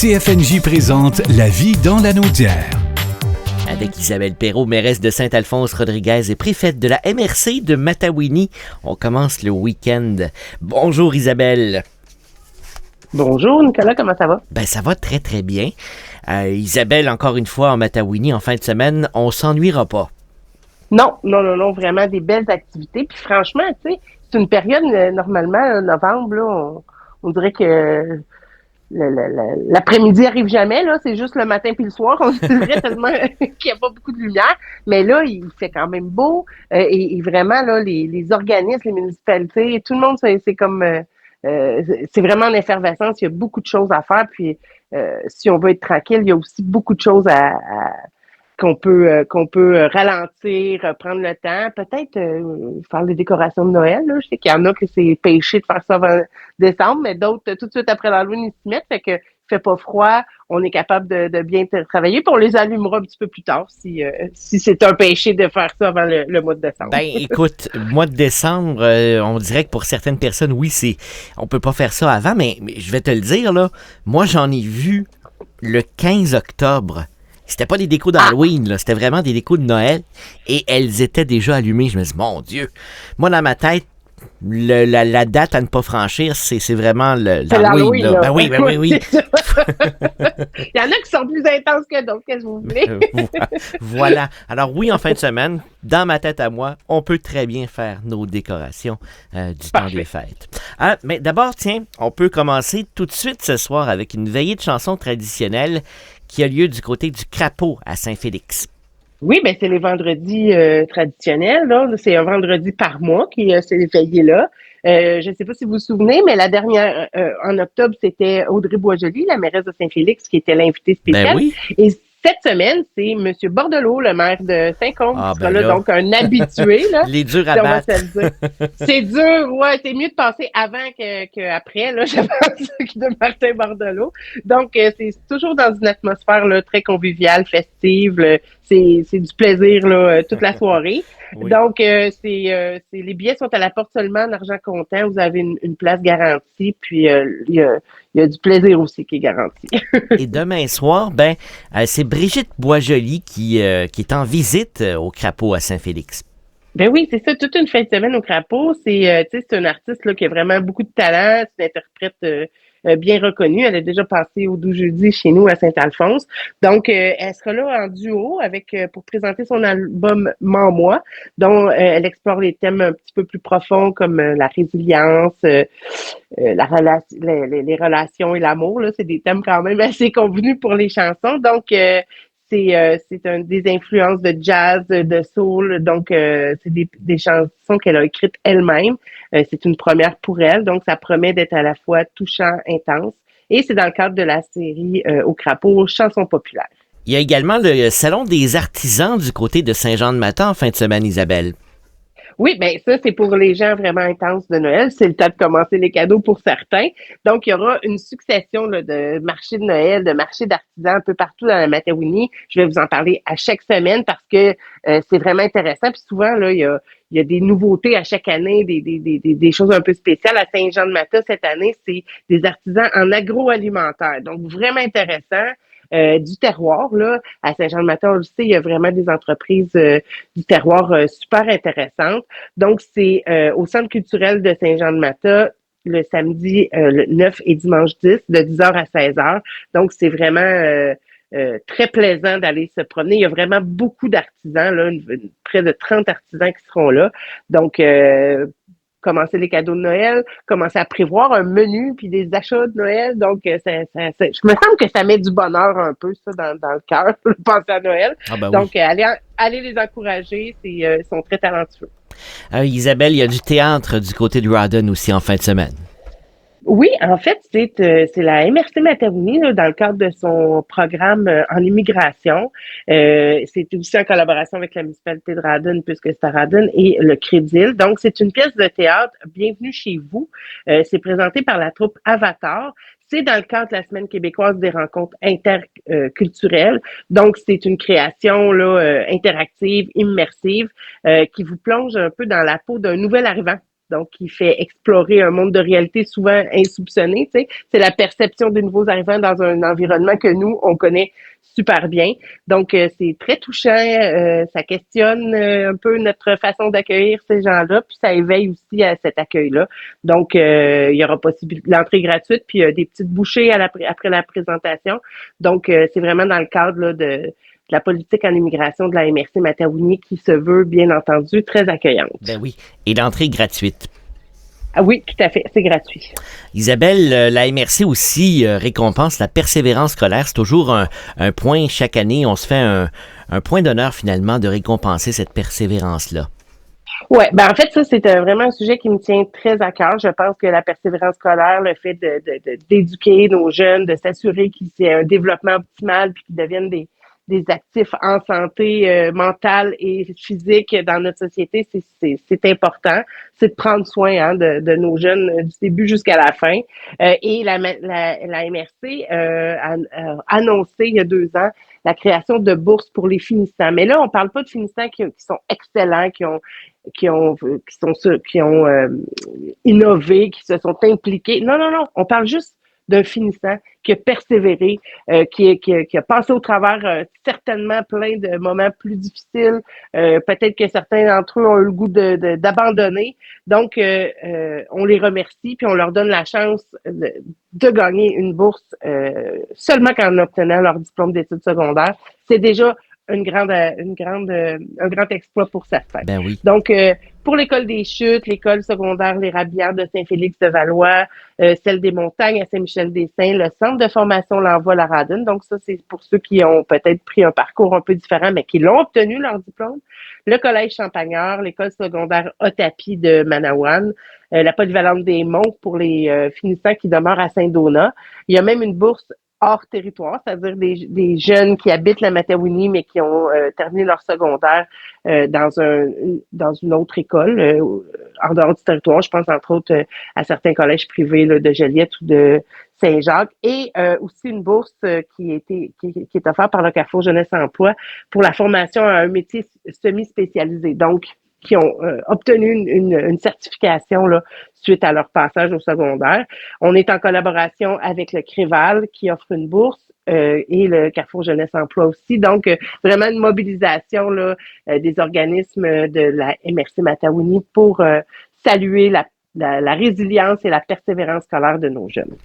CFNJ présente La vie dans la Naudière. Avec Isabelle Perrault, mairesse de Saint-Alphonse-Rodriguez et préfète de la MRC de Matawini. On commence le week-end. Bonjour Isabelle. Bonjour Nicolas, comment ça va? Ben ça va très très bien. Isabelle, encore une fois en Matawini en fin de semaine, on s'ennuiera pas. Non, vraiment des belles activités. Puis franchement, tu sais, c'est une période, normalement, novembre, là, on dirait que l'après-midi arrive jamais, là, c'est juste le matin puis le soir, on dirait tellement qu'il n'y a pas beaucoup de lumière. Mais là, il fait quand même beau. Et vraiment, là, les organismes, les municipalités, tout le monde, c'est comme... c'est vraiment en effervescence, il y a beaucoup de choses à faire. Puis, si on veut être tranquille, il y a aussi beaucoup de choses qu'on peut ralentir, prendre le temps, peut-être faire les décorations de Noël. Là. Je sais qu'il y en a que c'est péché de faire ça avant décembre, mais d'autres, tout de suite après l'Halloween, ils s'y mettent. Fait que il fait pas froid, on est capable de bien travailler, puis on les allumera un petit peu plus tard si c'est un péché de faire ça avant le mois de décembre. Ben écoute, mois de décembre, on dirait que pour certaines personnes, oui, on peut pas faire ça avant, mais je vais te le dire, là, moi j'en ai vu le 15 octobre. C'était pas des décos d'Halloween, là, c'était vraiment des décos de Noël. Et elles étaient déjà allumées. Je me dis, mon Dieu. Moi, dans ma tête, la date à ne pas franchir, c'est vraiment l'Halloween. Là. Ben oui. Il y en a qui sont plus intenses que d'autres, qu'est-ce que vous voulez? Voilà. Alors oui, en fin de semaine, dans ma tête à moi, on peut très bien faire nos décorations du temps des fêtes. Mais d'abord, tiens, on peut commencer tout de suite ce soir avec une veillée de chansons traditionnelles qui a lieu du côté du Crapaud à Saint-Félix. Oui, ben c'est les vendredis traditionnels. Là. C'est un vendredi par mois qui ces veillées-là. Je ne sais pas si vous vous souvenez, mais la dernière, en octobre, c'était Audrey Boisjoli, la mairesse de Saint-Félix, qui était l'invitée spéciale. Ben oui. Et cette semaine, c'est M. Bordelot, le maire de Saint-Côme, qui sera là, donc un habitué. Là, les durs à battre. C'est dur, ouais. C'est mieux de passer avant qu'après, là, je pense, de Martin Bordelot. Donc, c'est toujours dans une atmosphère là, très conviviale, festive. Là. C'est du plaisir là, toute la soirée. Oui. Donc, les billets sont à la porte seulement en argent comptant. Vous avez une place garantie, puis il y a du plaisir aussi qui est garanti. Et demain soir, c'est Brigitte Boisjoli qui est en visite au Crapaud à Saint-Félix. Ben oui, c'est ça, toute une fin de semaine au Crapaud. C'est un artiste là, qui a vraiment beaucoup de talent, c'est une interprète bien reconnue. Elle a déjà passé au 12 jeudi chez nous à Saint-Alphonse. Donc, elle sera là en duo pour présenter son album Moi, dont elle explore les thèmes un petit peu plus profonds comme la résilience, les relations et l'amour. Là, c'est des thèmes quand même assez convenus pour les chansons. Donc, c'est des influences de jazz, de soul, donc c'est des chansons qu'elle a écrites elle-même. C'est une première pour elle, donc ça promet d'être à la fois touchant, intense, et c'est dans le cadre de la série Au Crapaud, chansons populaires. Il y a également le Salon des artisans du côté de Saint-Jean-de-Mathan en fin de semaine, Isabelle. Oui, ben ça, c'est pour les gens vraiment intenses de Noël. C'est le temps de commencer les cadeaux pour certains. Donc, il y aura une succession là, de marchés de Noël, de marchés d'artisans un peu partout dans la Matawini. Je vais vous en parler à chaque semaine parce que c'est vraiment intéressant. Puis souvent, là, il y a des nouveautés à chaque année, des choses un peu spéciales. À Saint-Jean-de-Mathan, cette année, c'est des artisans en agroalimentaire. Donc, vraiment intéressant. Du terroir, là, à Saint-Jean-de-Mathan, on le sait, il y a vraiment des entreprises du terroir super intéressantes. Donc, c'est au Centre culturel de Saint-Jean-de-Mathan le samedi le 9 et dimanche 10, de 10h à 16h. Donc, c'est vraiment très plaisant d'aller se promener. Il y a vraiment beaucoup d'artisans, là, près de 30 artisans qui seront là. Donc, commencer les cadeaux de Noël, commencer à prévoir un menu puis des achats de Noël. Donc, je me semble que ça met du bonheur un peu, ça, dans le cœur, penser à Noël. Ah ben donc, oui. allez les encourager, ils sont très talentueux. Isabelle, il y a du théâtre du côté de Rawdon aussi en fin de semaine. Oui, en fait, c'est la MRC Matawini dans le cadre de son programme en immigration. C'est aussi en collaboration avec la municipalité de Rawdon, puisque c'est à Rawdon, et le Crédil. Donc, c'est une pièce de théâtre. Bienvenue chez vous. C'est présenté par la troupe Avatar. C'est dans le cadre de la Semaine québécoise des rencontres interculturelles. Donc, c'est une création là interactive, immersive, qui vous plonge un peu dans la peau d'un nouvel arrivant donc qui fait explorer un monde de réalité souvent insoupçonné. Tu sais, c'est la perception des nouveaux arrivants dans un environnement que nous on connaît super bien. Donc c'est très touchant. Ça questionne un peu notre façon d'accueillir ces gens-là, puis ça éveille aussi à cet accueil-là. Donc il y aura possibilité l'entrée gratuite, puis des petites bouchées après la présentation. Donc c'est vraiment dans le cadre là, de la politique en immigration de la MRC Matawini qui se veut, bien entendu, très accueillante. Ben oui. Et l'entrée gratuite. Ah oui, tout à fait, c'est gratuit. Isabelle, la MRC aussi récompense la persévérance scolaire. C'est toujours un point chaque année. On se fait un point d'honneur finalement de récompenser cette persévérance-là. Oui, ben en fait, ça, c'est vraiment un sujet qui me tient très à cœur. Je pense que la persévérance scolaire, le fait d'éduquer nos jeunes, de s'assurer qu'ils aient un développement optimal puis qu'ils deviennent des actifs en santé mentale et physique dans notre société, c'est important. C'est de prendre soin de nos jeunes du début jusqu'à la fin. Et la MRC a annoncé il y a 2 ans la création de bourses pour les finissants. Mais là, on parle pas de finissants qui sont excellents, qui ont innové, qui se sont impliqués. Non. On parle juste d'un finissant qui a persévéré, qui a passé au travers certainement plein de moments plus difficiles. Peut-être que certains d'entre eux ont eu le goût d'abandonner. Donc, on les remercie, puis on leur donne la chance de gagner une bourse seulement qu'en obtenant leur diplôme d'études secondaires. C'est déjà un grand exploit pour certains. Ben oui. Donc, pour l'École des Chutes, l'École secondaire Les Rabières de Saint-Félix-de-Valois, celle des Montagnes à Saint-Michel-des-Saints, le Centre de formation L'Envoi-la-Radine. Donc, ça, c'est pour ceux qui ont peut-être pris un parcours un peu différent, mais qui l'ont obtenu, leur diplôme. Le Collège Champagnard, l'École secondaire Otapi de Manawan, la Polyvalente des Monts pour les finissants qui demeurent à Saint-Donat. Il y a même une bourse hors territoire, c'est-à-dire des jeunes qui habitent la Matawini, mais qui ont terminé leur secondaire dans une autre école, en dehors du territoire. Je pense entre autres à certains collèges privés là, de Joliette ou de Saint-Jacques, et aussi une bourse qui est offerte par le Carrefour Jeunesse Emploi pour la formation à un métier semi-spécialisé. Donc, qui ont obtenu une certification là, suite à leur passage au secondaire. On est en collaboration avec le Créval qui offre une bourse et le Carrefour Jeunesse Emploi aussi. Donc, vraiment une mobilisation là, des organismes de la MRC Matawini pour saluer la résilience et la persévérance scolaire de nos jeunes.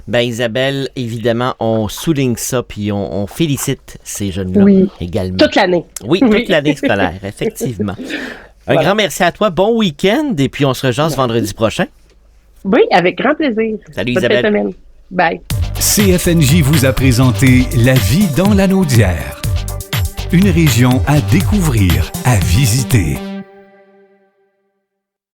Ben Isabelle, évidemment, on souligne ça puis on félicite ces jeunes-là également. Toute l'année. Oui, toute l'année scolaire, effectivement. Un grand merci à toi. Bon week-end et puis on se rejase vendredi prochain. Oui, avec grand plaisir. Salut Bonne Isabelle. semaine. Bye. CFNJ vous a présenté La vie dans la Naudière. Une région à découvrir, à visiter.